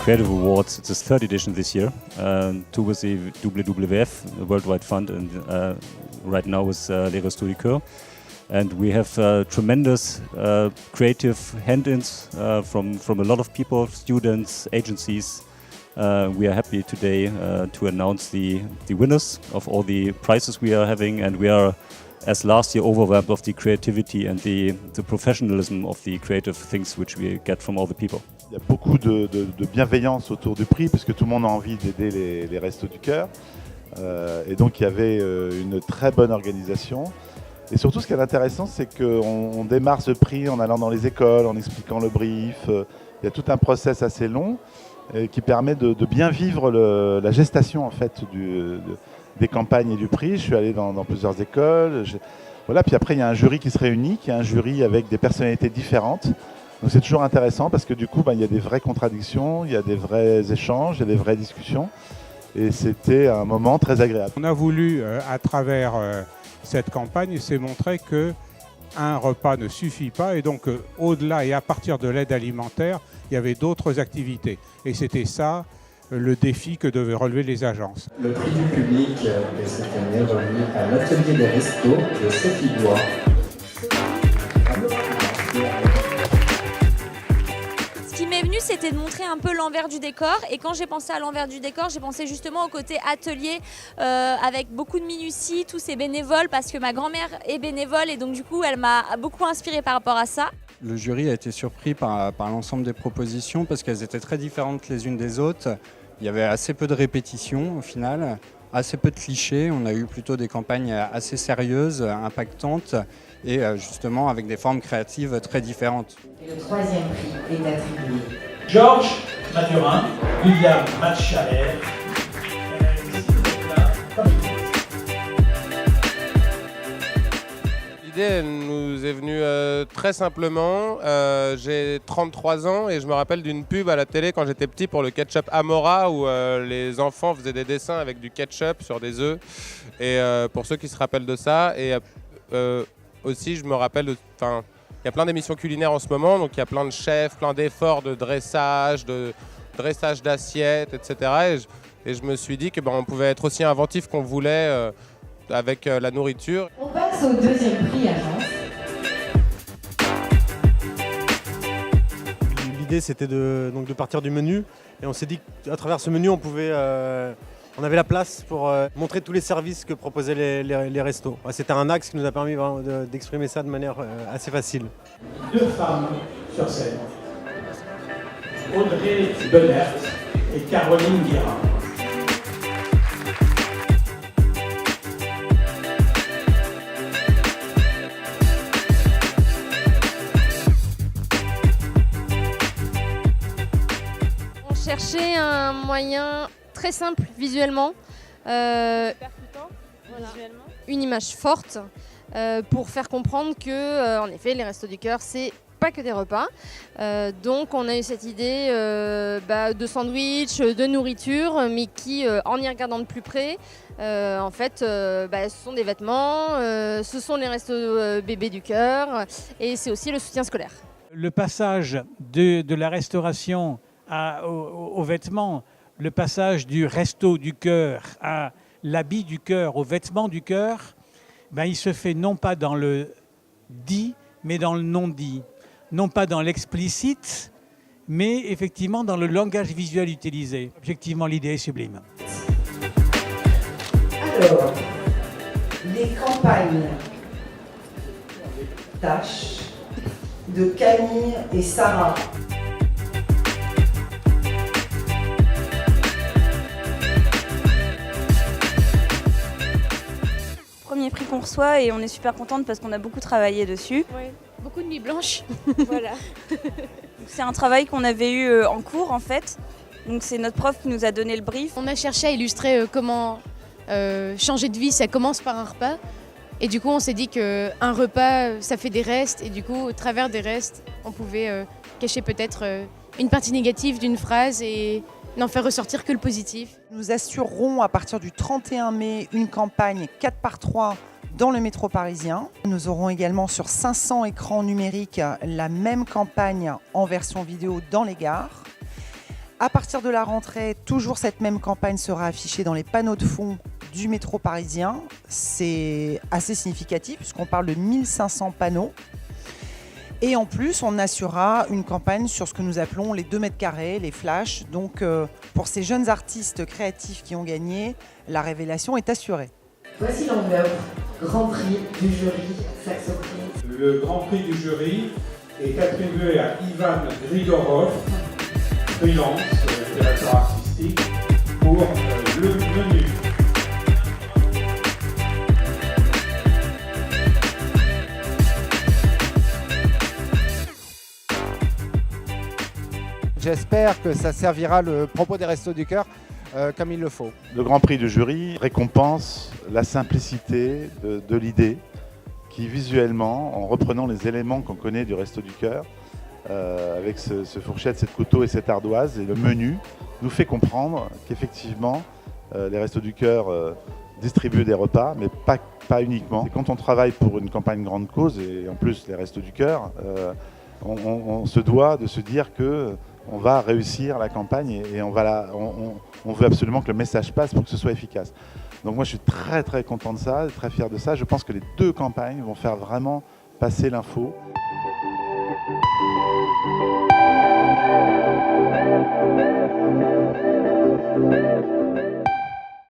Creative Awards. It's its third edition this year. Two with the WWF, the Worldwide Fund, and right now with Les Restos du Cœur. And we have tremendous creative hand-ins from a lot of people, students, agencies. We are happy today to announce the winners of all the prizes we are having, and we are, as last year, overwhelmed of the creativity and the professionalism of the creative things which we get from all the people. Il y a beaucoup de bienveillance autour du prix, parce que tout le monde a envie d'aider les Restos du Cœur. Et donc il y avait une très bonne organisation. Et surtout, ce qui est intéressant, c'est qu'on démarre ce prix en allant dans les écoles, en expliquant le brief. Il y a tout un process assez long qui permet de bien vivre la gestation en fait, des campagnes et du prix. Je suis allé dans plusieurs écoles. Voilà. Puis après, il y a un jury qui se réunit, qui est un jury avec des personnalités différentes. Donc c'est toujours intéressant parce que du coup, il y a des vraies contradictions, il y a des vrais échanges, il y a des vraies discussions. Et c'était un moment très agréable. On a voulu, à travers cette campagne, c'est montrer qu'un repas ne suffit pas et donc au-delà et à partir de l'aide alimentaire, il y avait d'autres activités. Et c'était ça le défi que devaient relever les agences. Le prix du public est cette année remis à l'Atelier des Restos de Sophie Blois. Ce qui m'est venu, c'était de montrer un peu l'envers du décor. Et quand j'ai pensé à l'envers du décor, j'ai pensé justement au côté atelier avec beaucoup de minutie, tous ces bénévoles, parce que ma grand-mère est bénévole et donc du coup, elle m'a beaucoup inspirée par rapport à ça. Le jury a été surpris par l'ensemble des propositions parce qu'elles étaient très différentes les unes des autres. Il y avait assez peu de répétitions au final, assez peu de clichés. On a eu plutôt des campagnes assez sérieuses, impactantes et justement avec des formes créatives très différentes. Et le troisième prix est attribué. Georges Mathurin, William Matchaler. L'idée elle nous est venue très simplement. J'ai 33 ans et je me rappelle d'une pub à la télé quand j'étais petit pour le ketchup Amora où les enfants faisaient des dessins avec du ketchup sur des œufs. Et pour ceux qui se rappellent de ça, et aussi je me rappelle, il y a plein d'émissions culinaires en ce moment, donc il y a plein de chefs, plein d'efforts de dressage d'assiettes, etc. Et je me suis dit que on pouvait être aussi inventif qu'on voulait avec la nourriture. On passe au deuxième prix agence. L'idée c'était de partir du menu et on s'est dit qu'à travers ce menu on avait la place pour montrer tous les services que proposaient les restos. C'était un axe qui nous a permis d'exprimer ça de manière assez facile. Deux femmes sur scène, Audrey Benert et Caroline Guérin. On cherchait un moyen très simple visuellement, percutant, visuellement. Une image forte pour faire comprendre que, en effet, les Restos du Cœur, c'est pas que des repas. Donc on a eu cette idée de sandwich, de nourriture, mais qui, en y regardant de plus près, en fait, ce sont des vêtements, ce sont les Restos bébés du Cœur, et c'est aussi le soutien scolaire. Le passage de la restauration aux vêtements, le passage du resto du cœur à l'habit du cœur, aux vêtements du cœur, il se fait non pas dans le dit, mais dans le non-dit. Non pas dans l'explicite, mais effectivement dans le langage visuel utilisé. Objectivement, l'idée est sublime. Alors, les campagnes Tâches de Camille et Sarah. Premier prix qu'on reçoit et on est super contente parce qu'on a beaucoup travaillé dessus. Oui, beaucoup de nuits blanches. Voilà. C'est un travail qu'on avait eu en cours en fait. Donc c'est notre prof qui nous a donné le brief. On a cherché à illustrer comment changer de vie, ça commence par un repas. Et du coup, on s'est dit qu'un repas, ça fait des restes. Et du coup, au travers des restes, on pouvait cacher peut-être une partie négative d'une phrase et n'en faire ressortir que le positif. Nous assurerons à partir du 31 mai une campagne 4x3 dans le métro parisien. Nous aurons également sur 500 écrans numériques la même campagne en version vidéo dans les gares. À partir de la rentrée, toujours cette même campagne sera affichée dans les panneaux de fond du métro parisien. C'est assez significatif puisqu'on parle de 1500 panneaux. Et en plus, on assurera une campagne sur ce que nous appelons les 2 mètres carrés, les flashs. Donc pour ces jeunes artistes créatifs qui ont gagné, la révélation est assurée. Voici l'enveloppe. Grand Prix du jury Saxoprix. Le Grand Prix du jury est attribué à Ivan Grigorov, freelance, directeur artistique, pour le menu. J'espère que ça servira le propos des Restos du Cœur comme il le faut. Le Grand Prix du jury récompense la simplicité de l'idée qui visuellement, en reprenant les éléments qu'on connaît du Resto du Cœur, avec ce fourchette, cette couteau et cette ardoise et le menu, nous fait comprendre qu'effectivement les Restos du Cœur distribuent des repas, mais pas uniquement. Et quand on travaille pour une campagne grande cause, et en plus les Restos du Cœur, on se doit de se dire que on va réussir la campagne et on veut absolument que le message passe pour que ce soit efficace. Donc moi je suis très très content de ça, très fier de ça. Je pense que les 2 campagnes vont faire vraiment passer l'info.